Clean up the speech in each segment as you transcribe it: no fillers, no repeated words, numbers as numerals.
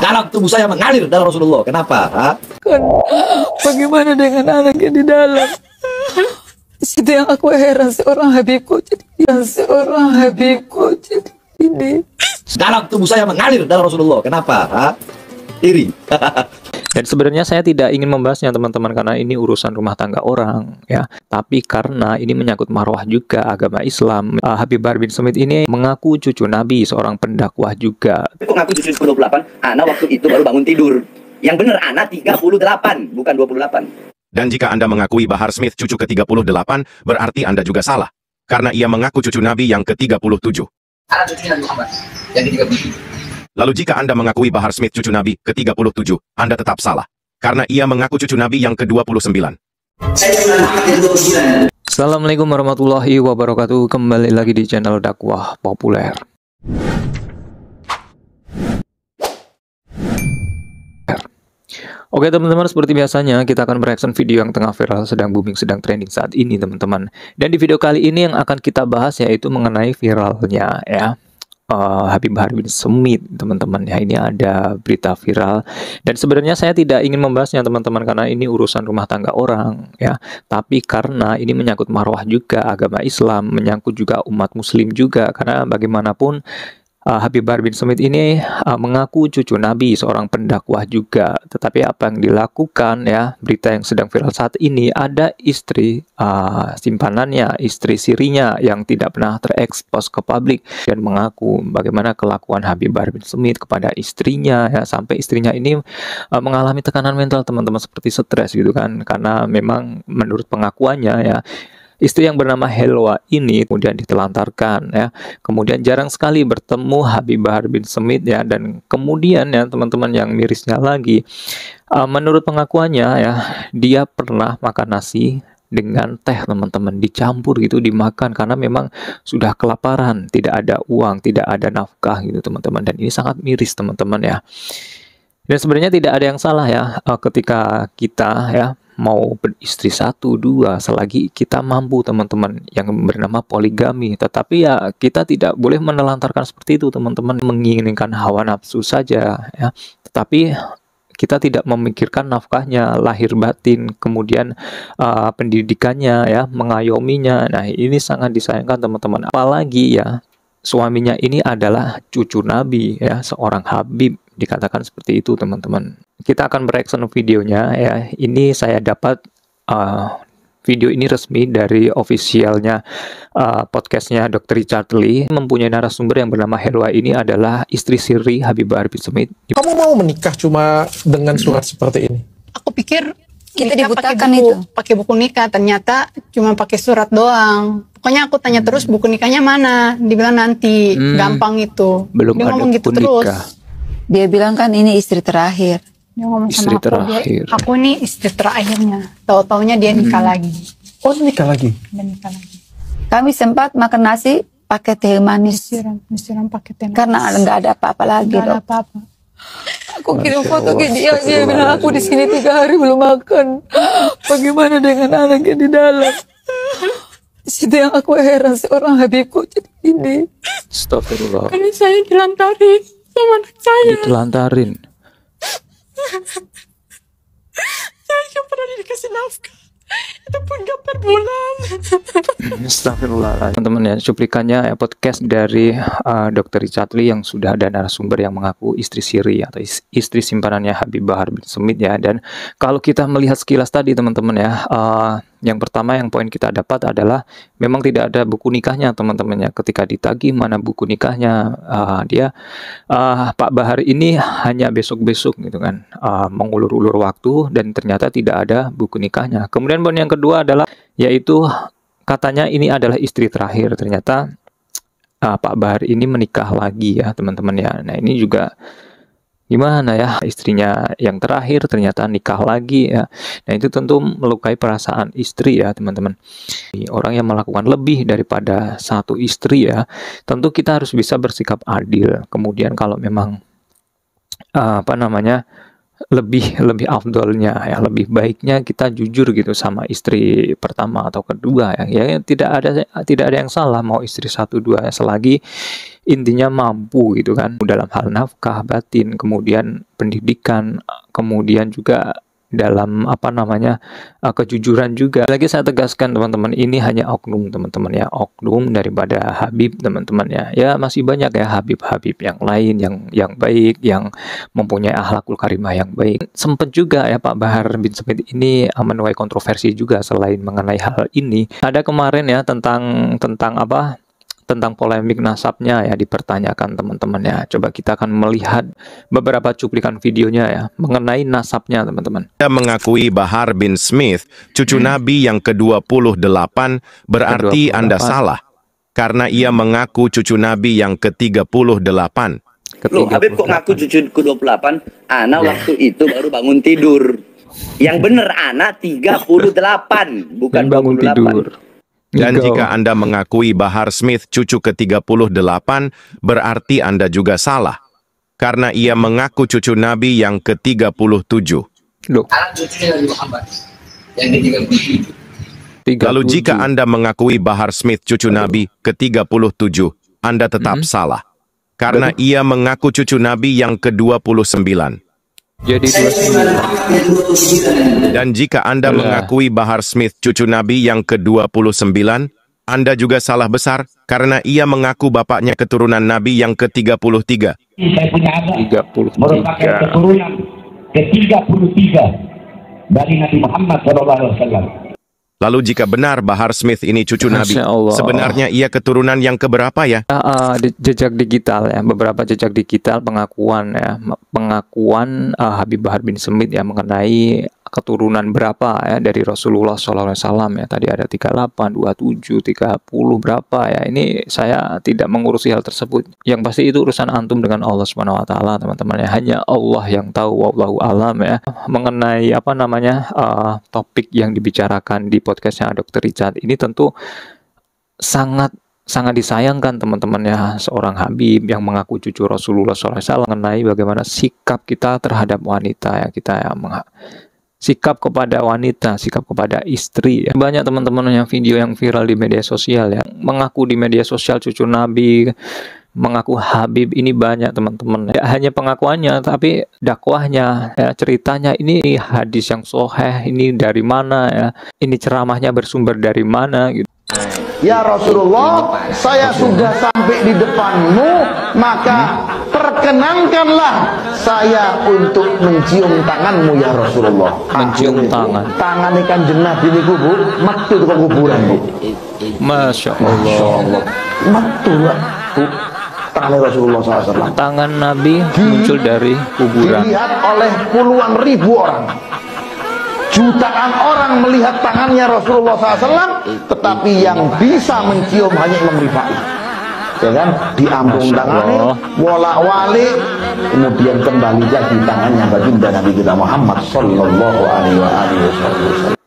Dalam tubuh saya mengalir darah Rasulullah. Kenapa? Ha? Kan bagaimana dengan anaknya di dalam? Itu yang aku heran, seorang Habibku jadi ini. Dalam tubuh saya mengalir darah Rasulullah. Kenapa? Ha? Iri. Dan sebenarnya saya tidak ingin membahasnya teman-teman karena ini urusan rumah tangga orang ya. Tapi karena ini menyangkut marwah juga agama Islam, Habib Bahar bin Smith ini mengaku cucu Nabi, seorang pendakwah juga. Kok ngaku cucu 28? Ana waktu itu baru bangun tidur. Yang benar Ana 38, bukan 28. Dan jika Anda mengakui Bahar Smith cucu ke-38, berarti Anda juga salah. Karena ia mengaku cucu Nabi yang ke-37. Ana cucunya Nabi Muhammad yang ke-37. Lalu jika Anda mengakui Bahar Smith cucu Nabi ke-37, Anda tetap salah. Karena ia mengaku cucu Nabi yang ke-29. Assalamualaikum warahmatullahi wabarakatuh. Kembali lagi di channel dakwah populer. Oke teman-teman, seperti biasanya kita akan mereaction video yang tengah viral, sedang booming, sedang trending saat ini teman-teman. Dan di video kali ini yang akan kita bahas yaitu mengenai viralnya ya Habib Bahar bin Smith teman-teman ya. Ini ada berita viral dan sebenarnya saya tidak ingin membahasnya teman-teman karena ini urusan rumah tangga orang ya. Tapi karena ini menyangkut marwah juga agama Islam, menyangkut juga umat muslim juga, karena bagaimanapun Habib Bahar bin Smith ini mengaku cucu Nabi, seorang pendakwah juga. Tetapi apa yang dilakukan ya, berita yang sedang viral saat ini, ada istri simpanannya, istri sirinya yang tidak pernah terekspos ke publik dan mengaku bagaimana kelakuan Habib Bahar bin Smith kepada istrinya ya, sampai istrinya ini mengalami tekanan mental teman-teman, seperti stres gitu kan, karena memang menurut pengakuannya ya, istri yang bernama Helwa ini kemudian ditelantarkan ya. Kemudian jarang sekali bertemu Habib Bahar bin Smith ya. Dan kemudian ya teman-teman, yang mirisnya lagi, menurut pengakuannya ya, dia pernah makan nasi dengan teh teman-teman, dicampur gitu, dimakan karena memang sudah kelaparan, tidak ada uang, tidak ada nafkah gitu teman-teman. Dan ini sangat miris teman-teman ya. Dan sebenarnya tidak ada yang salah ya ketika kita ya mau beristri 1, 2 selagi kita mampu teman-teman, yang bernama poligami. Tetapi ya kita tidak boleh menelantarkan seperti itu teman-teman, menginginkan hawa nafsu saja ya. Tetapi kita tidak memikirkan nafkahnya, lahir batin, kemudian pendidikannya ya, mengayominya. Nah ini sangat disayangkan teman-teman. Apalagi ya suaminya ini adalah cucu Nabi ya, seorang Habib, dikatakan seperti itu teman-teman. Kita akan mereaction videonya ya. Ini saya dapat video ini resmi dari officialnya podcastnya Dr. Richard Lee, mempunyai narasumber yang bernama Helwa. Ini adalah istri siri Habib Bahar bin Smith. Kamu mau menikah cuma dengan surat seperti ini? Aku pikir Kita nikah dibutakan pakai buku nikah, ternyata cuma pakai surat doang. Pokoknya aku tanya terus buku nikahnya mana, dibilang nanti, gampang itu. Belum Dia ada ngomong gitu buku terus. nikah. Dia bilang kan ini istri terakhir. Dia ngomong Istri sama aku, terakhir. aku ini istri terakhirnya. Tahu-taunya dia nikah lagi. Oh, nikah lagi? Dia nikah lagi. Kami sempat makan nasi pakai teh manis Disiram pakai teh. karena nggak ada apa-apa lagi. Nggak ada Dok. apa-apa. Aku kirim foto ke dia bilang aku di sini 3 hari belum makan. Bagaimana dengan anaknya di dalam? Itu yang aku heran, seorang Habibku jadi ini. Astagfirullah. Karena saya dilantarin sama anak saya. Ditelantarin. Saya nggak pernah dikasih nafkah. Itu pun gak per bulan. Astagfirullah. Teman-teman ya, cuplikannya ya, podcast dari Dr. Richard Lee yang sudah ada narasumber yang mengaku istri siri atau istri simpanannya Habib Bahar bin Smith ya. Dan kalau kita melihat sekilas tadi teman-teman ya, yang pertama yang poin kita dapat adalah memang tidak ada buku nikahnya teman-teman ya. Ketika ditagih mana buku nikahnya, dia Pak Bahar ini hanya besok-besok gitu kan, mengulur-ulur waktu dan ternyata tidak ada buku nikahnya. Kemudian poin yang kedua adalah yaitu katanya ini adalah istri terakhir. Ternyata Pak Bahar ini menikah lagi ya teman-teman ya. Nah ini juga gimana ya, istrinya yang terakhir ternyata nikah lagi ya. Nah itu tentu melukai perasaan istri ya teman-teman. Orang yang melakukan lebih daripada satu istri ya, tentu kita harus bisa bersikap adil. Kemudian kalau memang lebih afdolnya ya, lebih baiknya kita jujur gitu sama istri pertama atau kedua ya. Ya tidak ada yang salah mau istri 1 2 ya, selagi intinya mampu gitu kan dalam hal nafkah, batin, kemudian pendidikan, kemudian juga dalam kejujuran juga. Lagi saya tegaskan teman-teman, ini hanya oknum teman-teman ya, oknum daripada Habib teman-teman ya. Ya masih banyak ya Habib-Habib yang lain yang baik, yang mempunyai akhlakul karimah yang baik. Sempat juga ya Pak Bahar bin Smith ini menuai kontroversi juga selain mengenai hal ini. Ada kemarin ya tentang polemik nasabnya ya, dipertanyakan teman-teman ya. Coba kita akan melihat beberapa cuplikan videonya ya mengenai nasabnya teman-teman. Anda mengakui Bahar bin Smith, cucu Nabi yang ke-28, berarti Anda salah. Karena ia mengaku cucu Nabi yang ke-38. Loh, Habib kok ngaku cucu ke-28? Ana waktu itu baru bangun tidur. Yang bener Ana 38, bukan Dan bangun 28. tidur. Dan Go. jika Anda mengakui Bahar Smith cucu ke-38, berarti Anda juga salah. Karena ia mengaku cucu Nabi yang ke-37. Loh, Lalu jika Anda mengakui Bahar Smith cucu Nabi ke-37, Anda tetap salah. Karena ia mengaku cucu Nabi yang ke-29. jadi 29. Dan jika Anda mengakui Bahar Smith cucu Nabi yang ke-29, Anda juga salah besar karena ia mengaku bapaknya keturunan Nabi yang ke-33. Saya punya anak 33. merupakan keturunan ke-33 dari Nabi Muhammad SAW. Lalu jika benar Bahar Smith ini cucu Nabi, Masya Allah. sebenarnya ia keturunan yang keberapa ya? Jejak digital ya, beberapa jejak digital pengakuan Habib Bahar bin Smith ya mengenai keturunan berapa ya dari Rasulullah SAW ya. Tadi ada 38, 27, 30 berapa ya. Ini saya tidak mengurusi hal tersebut. Yang pasti itu urusan antum dengan Allah Subhanahu wa taala teman-teman ya. Hanya Allah yang tahu, wallahu alam ya. Mengenai topik yang dibicarakan di podcastnya Dr. Richard ini tentu sangat disayangkan teman-teman ya, seorang Habib yang mengaku cucu Rasulullah SAW mengenai bagaimana sikap kita terhadap wanita ya, sikap kepada wanita, sikap kepada istri ya. Banyak teman-teman yang video yang viral di media sosial ya, mengaku di media sosial cucu Nabi, mengaku Habib, ini banyak teman-teman. Tidak hanya pengakuannya, tapi dakwahnya, ya, ceritanya ini hadis yang sahih, ini dari mana ya, ini ceramahnya bersumber dari mana gitu. Ya Rasulullah, saya sudah sampai di depanmu, maka perkenankanlah saya untuk mencium tanganmu ya Rasulullah. Mencium tangan. Tangan ikan jenah di kubu, metu ke kuburan bu. Masya Allah. Metu bu. Tangan Rasulullah SAW. Tangan Nabi muncul dari kuburan. Dilihat oleh puluhan ribu orang. Jutaan orang melihat tangannya Rasulullah SAW, tetapi yang bisa mencium hanya Imam Rifai. Ya kan? Diambung tangannya, wolak-walik, kemudian kembali lagi tangannya baginda Nabi kita Muhammad Sallallahu Alaihi Wasallam.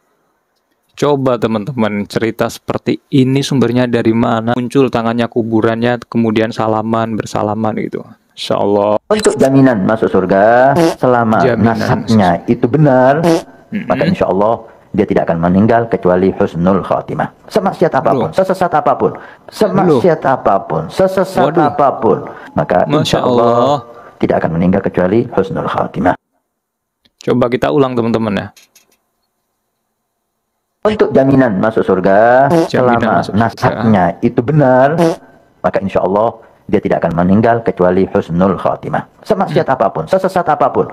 Coba teman-teman, cerita seperti ini sumbernya dari mana? Muncul tangannya kuburannya, kemudian bersalaman gitu. Insya Allah. Untuk jaminan masuk surga selama nasabnya itu benar, maka insya Allah dia tidak akan meninggal kecuali husnul khatimah. Semaksiat apapun, sesesat apapun, sesesat apapun, maka insya Allah tidak akan meninggal kecuali husnul khatimah. Coba kita ulang teman-teman ya. Untuk jaminan masuk surga selama nasabnya itu benar, maka insya Allah dia tidak akan meninggal kecuali husnul khatimah. Semaksiat apapun, sesesat apapun,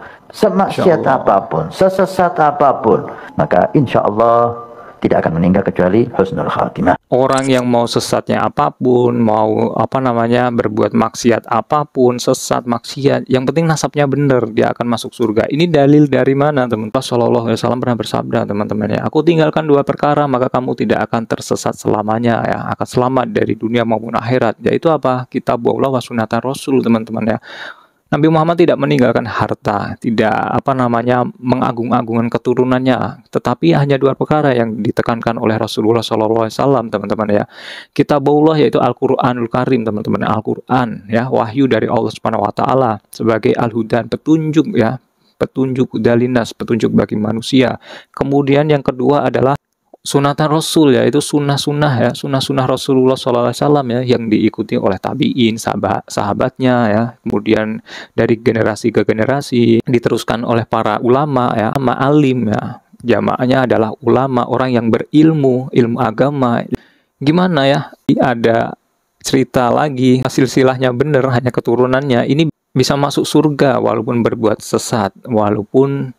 sesesat apapun, maka insya Allah tidak akan meninggal kecuali husnul khatimah. Orang yang mau sesatnya apapun, mau berbuat maksiat apapun, sesat maksiat, yang penting nasabnya benar, dia akan masuk surga. Ini dalil dari mana teman-teman? Sallallahu Alaihi Wasallam pernah bersabda teman-teman ya, aku tinggalkan 2 perkara maka kamu tidak akan tersesat selamanya ya, akan selamat dari dunia maupun akhirat. Yaitu apa? Kitabullah wa sunnata Rasul teman-teman ya. Nabi Muhammad tidak meninggalkan harta, tidak mengagung-agungkan keturunannya, tetapi hanya 2 perkara yang ditekankan oleh Rasulullah SAW, teman-teman ya. Kitabullah yaitu Al-Qur'anul Karim, teman-teman. Al-Qur'an ya, wahyu dari Allah Subhanahu wa taala sebagai al-hudan, petunjuk ya, petunjuk dalinas, petunjuk bagi manusia. Kemudian yang kedua adalah sunatan Rasul, yaitu sunnah-sunnah ya, sunnah-sunnah Rasulullah SAW ya, yang diikuti oleh tabiin, sahabatnya ya. Kemudian dari generasi ke generasi diteruskan oleh para ulama ya, ma'alim ya. Jamaahnya adalah ulama, orang yang berilmu, ilmu agama. Gimana ya? Ada cerita lagi, silsilahnya bener, hanya keturunannya ini bisa masuk surga walaupun berbuat sesat, walaupun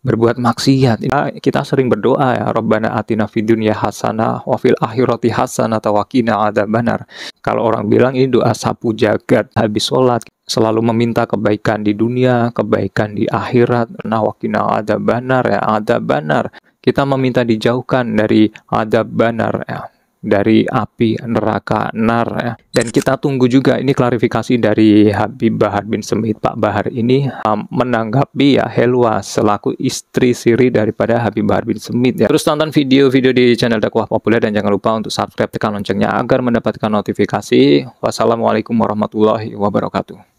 berbuat maksiat. Kita sering berdoa ya, Rabbana atina fid dunya hasanah wa fil akhirati hasanah wa qina adzabannar. Kalau orang bilang ini doa sapu jagat habis sholat, selalu meminta kebaikan di dunia, kebaikan di akhirat. Nah, wa qina adzabannar ya, adzabannar. Kita meminta dijauhkan dari adzabannar ya, dari api neraka nar ya. Dan kita tunggu juga ini klarifikasi dari Habib Bahar bin Smith. Pak Bahar ini menanggapi ya Helwa selaku istri siri daripada Habib Bahar bin Smith ya. Terus tonton video-video di channel Dakwah Populer dan jangan lupa untuk subscribe, tekan loncengnya agar mendapatkan notifikasi. Wassalamualaikum warahmatullahi wabarakatuh.